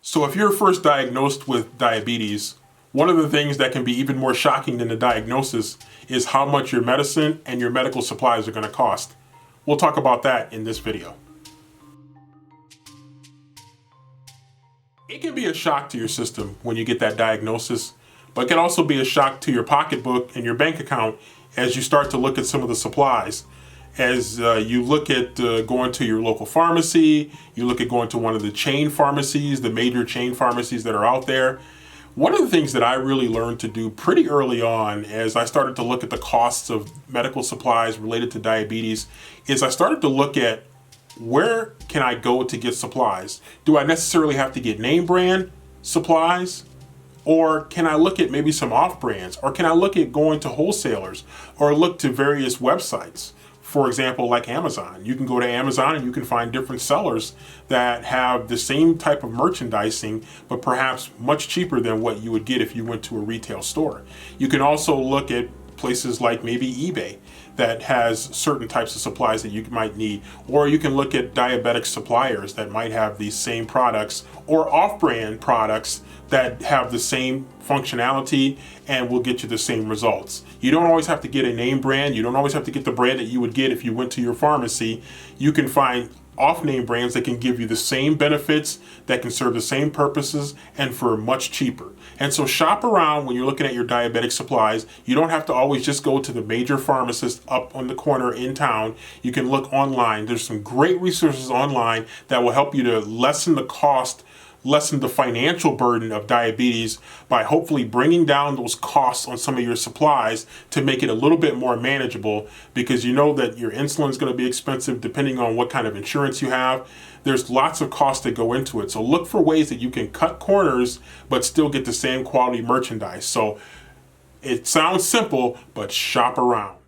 So if you're first diagnosed with diabetes, one of the things that can be even more shocking than the diagnosis is how much your medicine and your medical supplies are going to cost. We'll talk about that in this video. It can be a shock to your system when you get that diagnosis, but it can also be a shock to your pocketbook and your bank account as you start to look at some of the supplies. As you look at going to your local pharmacy, you look at going to one of the chain pharmacies, the major chain pharmacies that are out there. One of the things that I really learned to do pretty early on as I started to look at the costs of medical supplies related to diabetes is I started to look at where can I go to get supplies? Do I necessarily have to get name brand supplies? Or can I look at maybe some off brands? Or can I look at going to wholesalers or look to various websites? For example, like Amazon. You can go to Amazon and you can find different sellers that have the same type of merchandising, but perhaps much cheaper than what you would get if you went to a retail store. You can also look at places like maybe eBay that has certain types of supplies that you might need, or you can look at Diabetic suppliers that might have these same products or off-brand products that have the same functionality and will get you the same results. You don't always have to get a name brand. You don't always have to get the brand that you would get if you went to your pharmacy. You can find off-name brands that can give you the same benefits, that can serve the same purposes, and for much cheaper. And so shop around when you're looking at your diabetic supplies. You don't have to always just go to the major pharmacist up on the corner in town. You can look online. There's some great resources online that will help you to lessen the cost, lessen the financial burden of diabetes by hopefully bringing down those costs on some of your supplies to make it a little bit more manageable, because you know that your insulin is going to be expensive depending on what kind of insurance you have. There's lots of costs that go into it. So look for ways that you can cut corners but still get the same quality merchandise. So it sounds simple, but shop around.